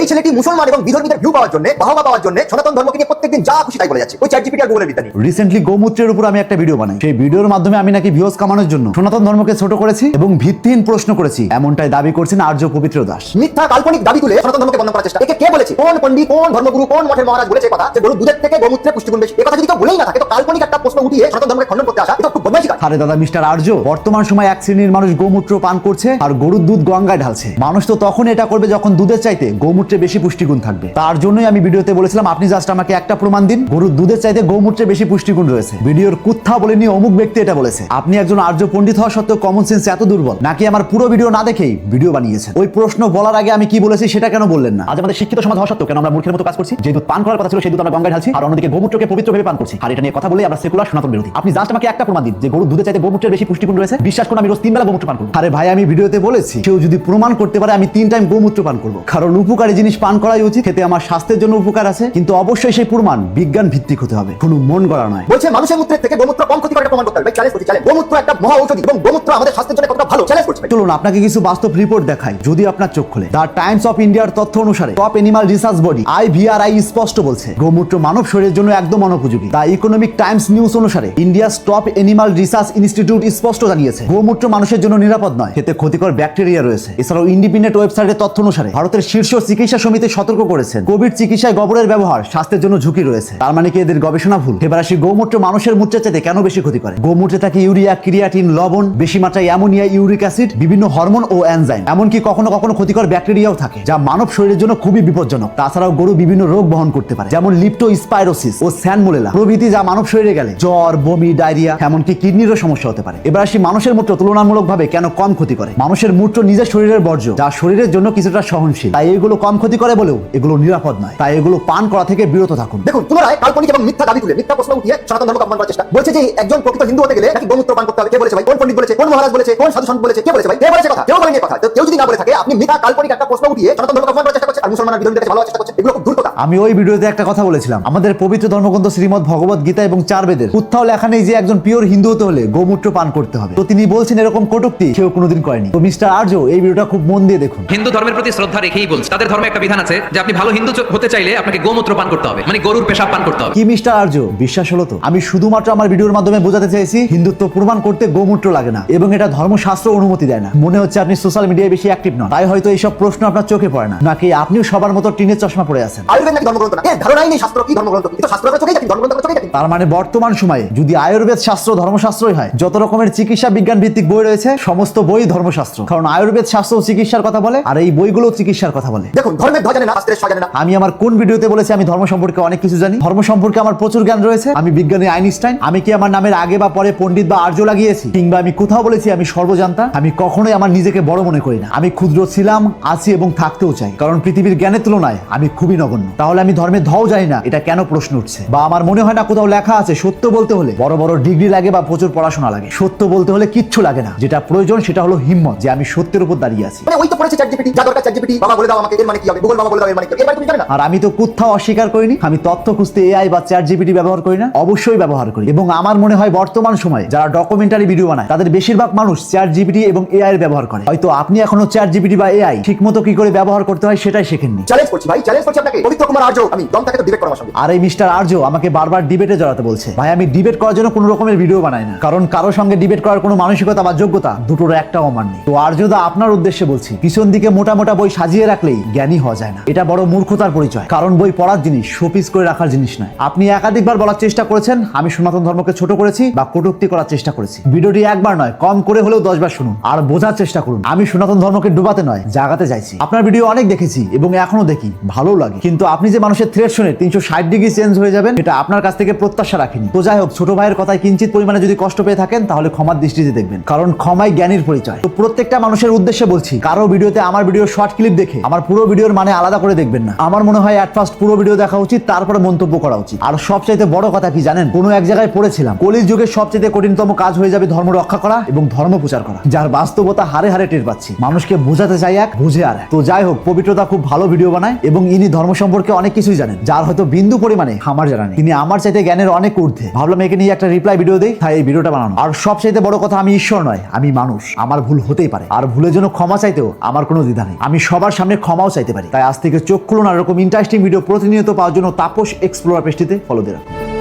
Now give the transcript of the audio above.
এই ছেলেটি মুসলমান এবং বিধর্মীদের ভিউ পাওয়ার জন্য, বাহবা পাওয়ার জন্য সনাতন ধর্মকে নিয়ে প্রত্যেকদিন যা খুশি তাই বলে যাচ্ছে। ওই চ্যাটজিপিটি আর গুগলের বিদ্যা নেই। রিসেন্টলি গোমূত্রের উপর আমি একটা ভিডিও বানাই। সেই ভিডিওর মাধ্যমে আমি নাকি ভিউজ কামানোর জন্য সনাতন ধর্মকে ছোট করেছি এবং ভিত্তিহীন প্রশ্ন করেছি, এমনটাই দাবি করছেন আর্য পবিত্র দাস। মিথ্যা কাল্পনিক দাবি তুলে সনাতন ধর্মকে বন্ধ করার চেষ্টা। একে কে বলেছে? কোন পণ্ডিত, কোন ধর্মগুরু, কোন মঠের মহারাজ বলেছে কথা যে গরুর দুধের থেকে গোমূত্রে পুষ্টিগুণ বেশি? এই কথা যদি কেউ বলেই না থাকে তো কাল্পনিক একটা প্রশ্ন উঠিয়ে সনাতন ধর্মকে খণ্ডন করতে আসা এটা খুব বদমাইশি কাজ। আরে দাদা মিস্টার আর্য, বর্তমান সময় এক শ্রেণীর মানুষ গোমূত্র পান করছে আর গরুর দুধ গঙ্গায় ঢালছে। মানুষ তো তখন এটা করবে যখন দুধের চাইতে গোমূত্রে বেশি পুষ্টিগুণ থাকবে। তার জন্যই আমি ভিডিওতে বলেছিলাম আপনি জাস্ট আমাকে একটা প্রমাণ দিন গরুর দুধের চাইতে গোমূত্রে বেশি পুষ্টিগুণ রয়েছে। ভিডিওর কুত্থা বলেনি অমুক ব্যক্তি এটা বলেছে। আপনি একজন আর্য পণ্ডিত হওয়া সত্ত্বেও কমন সেন্স এত দুর্বল নাকি আমার পুরো ভিডিও না দেখেই ভিডিও বানিয়েছেন? ওই প্রশ্ন বলার আগে আমি কি বলেছি সেটা কেন বললেন না? আজ আমাদের শিক্ষিত সমাজ হওয়া সত্ত্বেও কেন আমরা মূর্খের মতো কাজ করছি? যে দুধ পান করার কথা ছিল সেই দুধ আমরা গঙ্গায় ঢালছি আর অন্যদিকে গোমূত্রকে পবিত্র ভেবে পান করছি। আর এটা নিয়ে কথা বলে আমরা সেকুলার সনাতন বিরোধী। আপনি জাস্ট আমাকে একটা প্রমাণ দিন যে গরুর দুধের চাইতে গোমূত্রের বেশি পুষ্টিগুণ রয়েছে। বিশ্বাস করুন আমি রোজ 3 বেলা গোমূত্র পান করব। আরে ভাই আমি ভিডিওতে বলেছি কেউ যদি প্রমাণ করতে পারে আমি 3 টাইম গোমূত্র পান করব, কারণ উপকারী জিনিস পান করাই উচিত। খেতে আমার স্বাস্থ্যের জন্য উপকার আছে, কিন্তু অবশ্যই সেই প্রমাণ বিজ্ঞান ভিত্তিক হতে হবে, কোনো মন গড়া নয়। বলছে মানুষের মূত্রের থেকে গোমূত্র কম ক্ষতিকর এটা প্রমাণ করতে হবে। চ্যালেঞ্জ করছি, চ্যালেঞ্জ। গোমূত্র একটা মহা ঔষধি এবং গোমূত্র আমাদের স্বাস্থ্যের জন্য কতটা ভালো চ্যালেঞ্জ করছি। চলুন আপনাকে কিছু বাস্তব রিপোর্ট দেখাই, যদি আপনার চোখ খোলে। দ্য টাইমস অফ ইন্ডিয়ার তথ্য অনুসারে top animal research body IVRI স্পষ্ট বলছে গোমূত্র মানব শরীরের জন্য একদম অনুপযোগী। দ্য ইকোনমিক টাইমস নিউজ অনুসারে India's top animal research institute স্পষ্ট জানিয়েছে গোমূত্র মানুষের জন্য নিরাপদ নয়, এতে ক্ষতিকর ব্যাকটেরিয়া রয়েছে। এছাড়াও ইন্ডিপেন্ডেন্ট ওয়েবসাইটের তথ্য অনুসারে ভারতের শীর্ষ চিকিৎসা সমিতি সতর্ক করেছেন কোভিড চিকিৎসায় গোবরের ব্যবহার স্বাস্থ্যের জন্য ঝুঁকি রয়েছে। তার মানে কি এদের গবেষণা ভুল? এবার আসি গোমূত্র মানুষের মূত্রের চাইতে কেন বেশি ক্ষতি করে। গোমূত্রে থাকে ইউরিয়া, ক্রিয়াটিন, লবণ, বেশি মাত্রায় অ্যামোনিয়া, ইউরিক অ্যাসিড, বিভিন্ন হরমোন ও এনজাইম, এমনকি কখনো কখনো ক্ষতিকর ব্যাকটেরিয়াও থাকে যা মানব শরীরের জন্য খুবই বিপজ্জনক। তাছাড়াও গরু বিভিন্ন রোগ বহন করতে পারে যেমন লিপ্টোস্পাইরোসিস ও স্যানমোলেলা প্রভৃতি, যা মানব শরীরে গেলে জ্বর, বমি, ডায়রিয়া, এমনকি কিডনিরও সমস্যা হতে পারে। এবার আসি মানুষের মূত্র তুলনামূলকভাবে কেন কম ক্ষতি করে। মানুষের মূত্র নিজের শরীরের বর্জ্য যা শরীরের জন্য কিছুটা সহনশীল, তাই এগুলো কম ক্ষতি করে বলেও এগুলো নিরাপদ নয়, তাই এগুলো পান করা থেকে বিরত থাকুন। দেখুন পুনরায় কাল্পনিক এবং মিথ্যা দাবি তুলে মিথ্যা প্রশ্ন উঠিয়ে সনাতন ধর্মকে অপমান করার চেষ্টা। বলছে যে একজন প্রকৃত হিন্দু হতে গেলে নাকি গোমূত্র পান করতে হবে। কে বলেছে ভাই? কোন পণ্ডিত বলেছে? কোন মহারাজ বলেছে? কোন সাধু সন্ত বলেছে? কে বলেছে ভাই? কে বলেছে কথা? কেউ বলেনি কথা। তো কেউ যদি না বলে থাকে আপনি মিথ্যা কাল্পনিক একটা প্রশ্ন উঠিয়ে সনাতন ধর্মকে অপমান করার চেষ্টা করছেন আর মুসলমানদের বিরোধিতা ভালো চেষ্টা করছেন। এগুলো খুব দূর কথা। আমি ওই ভিডিওতে একটা কথা বলেছিলাম, আমাদের পবিত্র ধর্মগ্রন্থ শ্রীমদ ভগবত গীতা এবং 4 বেদের কোথাও লেখা নেই যে একজন পিওর হিন্দু হতে হলে গোমূত্র পান করতে হবে। তো তিনি বলছেন এরকম কটূক্তি কেউ কোনোদিন করেনি। তো মিস্টার আর্য এই ভিডিওটা খুব মন দিয়ে দেখুন। হিন্দু ধর্মের প্রতি শ্রদ্ধা রেখেই বলছে তাদের ধর্মে একটা বিধান আছে যে আপনি ভালো হিন্দু হতে চাইলে আপনাকে গোমূত্র পান করতে হবে, মানে গরুর পেশাব পান করতে হবে। কি মিস্টার আর্য বিশ্বাস হলো তো? আমি শুধুমাত্র আমার ভিডিওর মাধ্যমে বোঝাতে চাইছি হিন্দুত্ব প্রমাণ করতে গোমূত্র লাগে না এবং এটা ধর্মশাস্ত্র অনুমতি দেয় না। মনে হচ্ছে আপনি সোশ্যাল মিডিয়ায় বেশি অ্যাক্টিভ নন, তাই হয়তো এইসব প্রশ্ন আপনার চোখে পড়ে না, নাকি আপনিও সবার মতো টিনের চশমা পড়ে আছেন। আয়ুর্বেদ নাকি ধর্মগ্রন্থ না? এর ধারণাই নেই শাস্ত্র কি ধর্মগ্রন্থ কি। তো শাস্ত্রটা চোখেই দেখি, ধর্মগ্রন্থ চোখেই দেখি। তার মানে বর্তমান সময়ে যদি আয়ুর্বেদ শাস্ত্র ধর্মশাস্ত্রই হয়, যত রকমের চিকিৎসা বিজ্ঞান ভিত্তিক বই রয়েছে সমস্ত বই ধর্মশাস্ত্র, কারণ আয়ুর্বেদ শাস্ত্র চিকিৎসার কথা বলে আর এই বইগুলো চিকিৎসার কথা বলে। দেখুন ধর্মের ধ্বজ জানে না, শাস্ত্রের স্ব জানে না। আমি আমার কোন ভিডিওতে বলেছি আমি ধর্ম সম্পর্কে অনেক কিছু জানি, ধর্ম সম্পর্কে আমার প্রচুর জ্ঞান রয়েছে, আমি বিজ্ঞানী আইনস্টাইন। আমি কি আমার নামের আগে বা পরে পণ্ডিত বা আর্য লাগিয়েছি? কিংবা আমি কোথাও বলেছি আমি সর্বজান্তা? আমি কখনোই আমার নিজেকে বড় মনে করি না। আমি ক্ষুদ্র ছিলাম, আছি এবং থাকতেও চাই, কারণ পৃথিবীর জ্ঞানের তুলনায় আমি খুবই নগণ্য। তাহলে আমি ধর্মের ধ্বও জানি না এটা কেন প্রশ্ন উঠছে? বা আমার মনে হয় না কোথাও লেখা আছে সত্য বলতে হলে বড় বড় ডিগ্রি লাগে বা প্রচুর পড়াশোনা লাগে। সত্য বলতে হলে কিচ্ছু লাগে না, যেটা প্রয়োজন সেটা হলো হিম্মত, যে আমি সত্যের উপর দাঁড়িয়ে আছি। মানে ওই তো পড়েছে চ্যাটজিপিটি, যা দরকার চ্যাটজিপিটি বাবা বলে দাও আমাকে এর মানে কি হবে, গুগল বাবা বলে দাও এর মানে কি হবে, এর মানে তুমি জানো না। আর আমি তো কোথাও অস্বীকার করিনি আমি তথ্য খুঁজতে AI বা ChatGPT ব্যবহার করি না, অবশ্যই ব্যবহার করি। এবং আমার মনে হয় বর্তমান সময়ে যারা ডকুমেন্টারি ভিডিও বানায় তাদের বেশিরভাগ মানুষ ChatGPT এবং AI এর ব্যবহার করে। হয়তো আপনি এখনো ChatGPT বা AI ঠিকমতো কি করে ব্যবহার করতে হয় সেটাই শেখেননি। চ্যালেঞ্জ করছি ভাই, চ্যালেঞ্জ করছি আপনাকে। পবিত্র কুমার আর্য আমি দম থাকে তো ডিবেট করো আমার সঙ্গে। আর এই মিস্টার আর্য আমাকে বারবার ডিবেটে জড়াতে বলছে। ভাই আমি ডিবেট করার জন্য কোনো রকমের ভিডিও বানাই না, কারণ কারোর সঙ্গে ডিবেট করার কোনো মানসিকতা বা যোগ্যতা দুটোর একটাও আমার নেই। তো আর্যদা আপনার উদ্দেশ্যে বলছি, পিছন দিকে মোটা মোটা বই সাজিয়ে রাখলেই জ্ঞানী হওয়া যায় না, এটা বড় মূর্খতার পরিচয়। কারণ বই পড়ার জিনিস, শোপিস করে রাখার জিনিস নয়। আপনি একাধিকবার বলার চেষ্টা করেছেন আমি সনাতন ধর্মকে ছোট করেছি বা কটূক্তি করার চেষ্টা করেছি। ভিডিওটি একবার নয় কম করে হলেও 10 বার শুনুন আর বোঝার চেষ্টা করুন আমি সনাতন ধর্মকে ডুবাতে নয় জাগাতে চাইছি। আপনার ভিডিও অনেক দেখেছি এবং এখনো দেখি, ভালো লাগে, কিন্তু আপনি যে মানুষের থ্রেট শুনে 360 ডিগ্রি চেঞ্জ হয়ে যাবেন এটা আপনার কাছ থেকে প্রত্যাশা রাখিনি। তো যাই হোক, ছোট ভাইয়ের কথায় কিঞ্চিত পরিমাণে যদি কষ্ট পেয়ে থাকেন তাহলে ক্ষমার দৃষ্টিতে দেখবেন, কারণ ক্ষমাই জ্ঞানীর পরিচয়। তো প্রত্যেকটা মানুষের উদ্দেশ্যে বলছি, কারো ভিডিওতে আমার ভিডিও শর্ট ক্লিপ দেখে আমার পুরো ভিডিওর মানে আলাদা করে দেখবেন না। আমার মনে হয় এট ফার্স্ট পুরো ভিডিও দেখা উচিত, তারপরে মন্তব্য করা উচিত। আর সবচাইতে বড় কথা কি জানেন? কোনো এক জায়গায় পড়েছিলাম কলির যুগের সবচেয়ে কঠিনতম কাজ হয়ে যাবে ধর্ম রক্ষা করা এবং ধর্ম প্রচার করা, যার বাস্তবতা হারে হারে টের পাচ্ছি। মানুষকে বোঝাতে চাই এক, বুঝে আর এক। তো যাই হোক, পবিত্রতা খুব ভালো ভিডিও বানায় এবং ইনি ধর্ম সম্পর্কে অনেক কিছুই জানেন, যার হয়তো বিন্দু পরিমাণে আমার জানা নেই। তিনি আমার চাইতে জ্ঞানের অনেক ঊর্ধ্বে। ভাবলাম একে নিয়ে একটা রিপ্লাই ভিডিও দেই, তাই এই ভিডিওটা বানানো। আর সবচাইতে বড় কথা, আমি ঈশ্বর নয়, আমি মানুষ, আমার ভুল হতেই পারে। আর ভুলের জন্য ক্ষমা চাইতেও আমার কোনো দ্বিধা নেই, আমি সবার সামনে ক্ষমাও চাইতে পারি। পারি। তাই আজ থেকে চোখ খুলুন আর এরকম ইন্টারেস্টিং ভিডিও প্রতিনিয়ত পাওয়ার জন্য তাপস এক্সপ্লোরার পেজটিতে ফলো দিয়ে রাখুন।